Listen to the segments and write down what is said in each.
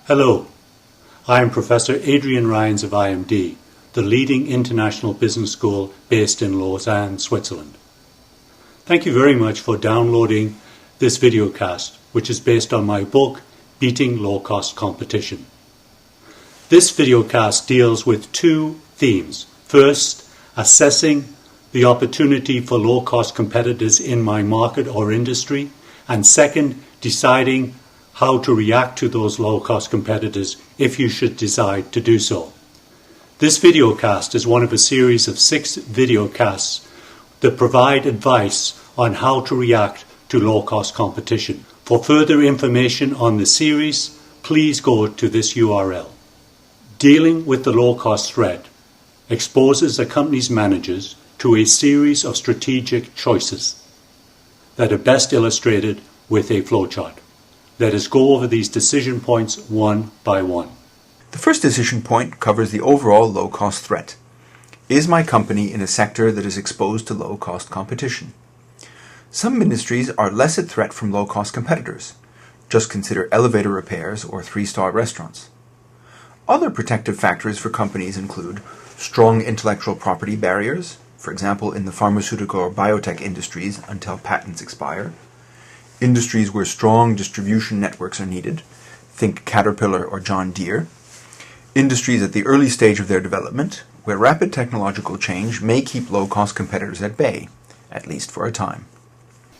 Hello, I am Professor Adrian Ryans of IMD, the leading international business school based in Lausanne, Switzerland. Thank you very much for downloading this videocast, which is based on my book, Beating Low-Cost Competition. This videocast deals with two themes. First, assessing the opportunity for low-cost competitors in my market or industry, and second, deciding how to react to those low-cost competitors if you should decide to do so. This videocast is one of a series of 6 videocasts that provide advice on how to react to low-cost competition. For further information on the series, please go to this URL. Dealing with the low-cost threat exposes a company's managers to a series of strategic choices that are best illustrated with a flowchart. Let us go over these decision points one by one. The first decision point covers the overall low-cost threat. Is my company in a sector that is exposed to low-cost competition? Some industries are less at threat from low-cost competitors. Just consider elevator repairs or 3-star restaurants. Other protective factors for companies include strong intellectual property barriers, for example in the pharmaceutical or biotech industries until patents expire, industries where strong distribution networks are needed, think Caterpillar or John Deere, industries at the early stage of their development, where rapid technological change may keep low-cost competitors at bay, at least for a time.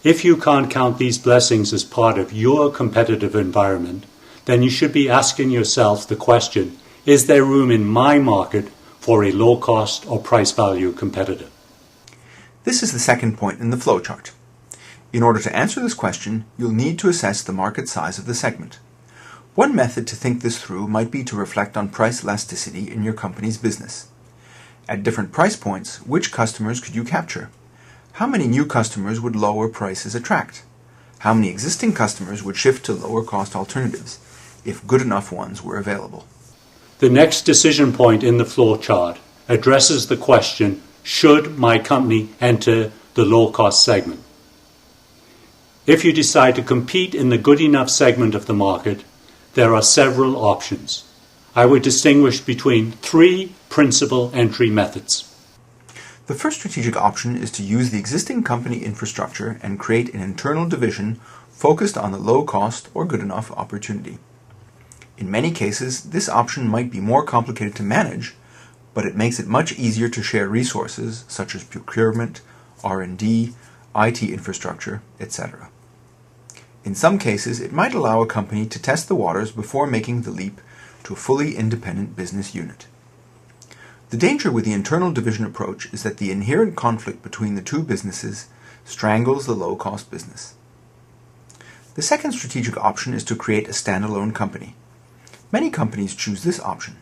If you can't count these blessings as part of your competitive environment, then you should be asking yourself the question, is there room in my market for a low-cost or price-value competitor? This is the second point in the flowchart. In order to answer this question, you'll need to assess the market size of the segment. One method to think this through might be to reflect on price elasticity in your company's business. At different price points, which customers could you capture? How many new customers would lower prices attract? How many existing customers would shift to lower cost alternatives, if good enough ones were available? The next decision point in the flowchart addresses the question, should my company enter the low-cost segment? If you decide to compete in the good enough segment of the market, there are several options. I would distinguish between 3 principal entry methods. The first strategic option is to use the existing company infrastructure and create an internal division focused on the low-cost or good enough opportunity. In many cases, this option might be more complicated to manage, but it makes it much easier to share resources such as procurement, R&D, IT infrastructure, etc. In some cases, it might allow a company to test the waters before making the leap to a fully independent business unit. The danger with the internal division approach is that the inherent conflict between the two businesses strangles the low-cost business. The second strategic option is to create a standalone company. Many companies choose this option.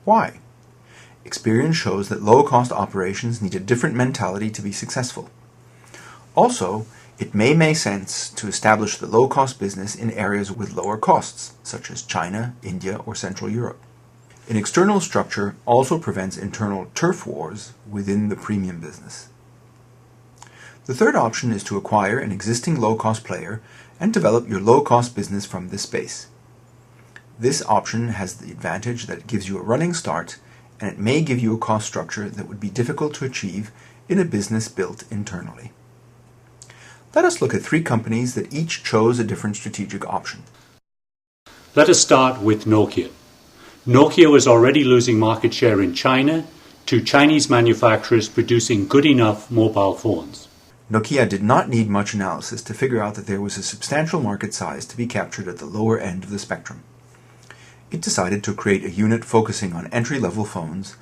Why? Experience shows that low-cost operations need a different mentality to be successful. Also, it may make sense to establish the low-cost business in areas with lower costs, such as China, India, or Central Europe. An external structure also prevents internal turf wars within the premium business. The third option is to acquire an existing low-cost player and develop your low-cost business from this base. This option has the advantage that it gives you a running start, and it may give you a cost structure that would be difficult to achieve in a business built internally. Let us look at 3 companies that each chose a different strategic option. Let us start with Nokia. Nokia was already losing market share in China to Chinese manufacturers producing good enough mobile phones. Nokia did not need much analysis to figure out that there was a substantial market size to be captured at the lower end of the spectrum. It decided to create a unit focusing on entry-level phones,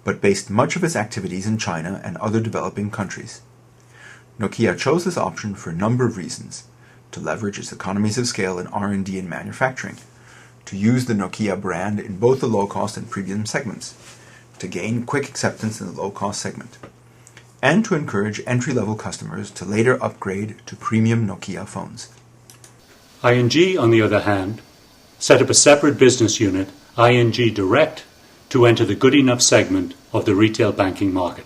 but based much of its activities in China and other developing countries. Nokia chose this option for a number of reasons: to leverage its economies of scale in R&D and manufacturing, to use the Nokia brand in both the low-cost and premium segments, to gain quick acceptance in the low-cost segment, and to encourage entry-level customers to later upgrade to premium Nokia phones. ING, on the other hand, set up a separate business unit, ING Direct, to enter the good enough segment of the retail banking market.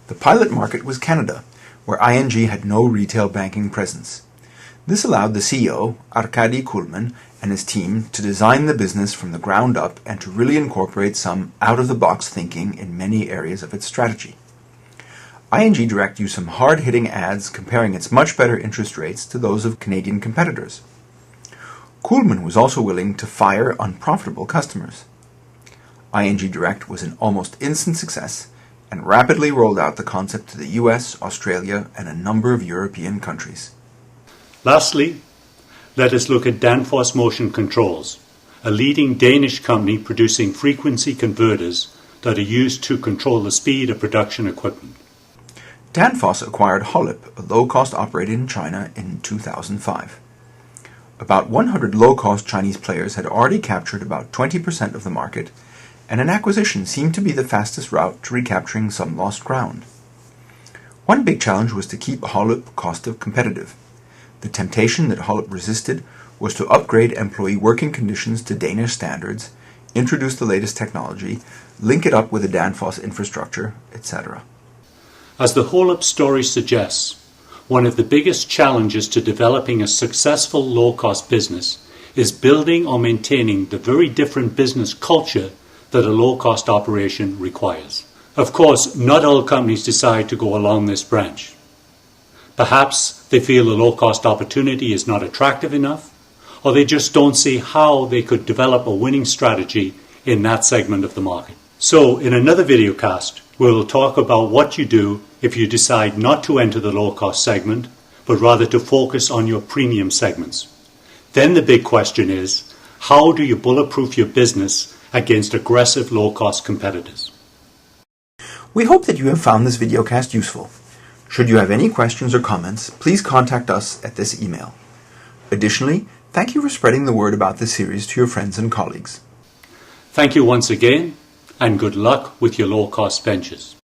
The pilot market was Canada, where ING had no retail banking presence. This allowed the CEO, Arkady Kuhlmann, and his team to design the business from the ground up and to really incorporate some out-of-the-box thinking in many areas of its strategy. ING Direct used some hard-hitting ads comparing its much better interest rates to those of Canadian competitors. Kuhlmann was also willing to fire unprofitable customers. ING Direct was an almost instant success and rapidly rolled out the concept to the US, Australia, and a number of European countries. Lastly, let us look at Danfoss Motion Controls, a leading Danish company producing frequency converters that are used to control the speed of production equipment. Danfoss acquired Hollip, a low-cost operator in China, in 2005. About 100 low-cost Chinese players had already captured about 20% of the market, and an acquisition seemed to be the fastest route to recapturing some lost ground. One big challenge was to keep Hollip cost-competitive. The temptation that Hollip resisted was to upgrade employee working conditions to Danish standards, introduce the latest technology, link it up with the Danfoss infrastructure, etc. As the Hollip story suggests, one of the biggest challenges to developing a successful low-cost business is building or maintaining the very different business culture that a low-cost operation requires. Of course, not all companies decide to go along this branch. Perhaps they feel the low-cost opportunity is not attractive enough, or they just don't see how they could develop a winning strategy in that segment of the market. So, in another videocast, we'll talk about what you do if you decide not to enter the low-cost segment, but rather to focus on your premium segments. Then the big question is, how do you bulletproof your business against aggressive low-cost competitors? We hope that you have found this videocast useful. Should you have any questions or comments, please contact us at this email. Additionally, thank you for spreading the word about this series to your friends and colleagues. Thank you once again, and good luck with your low-cost ventures.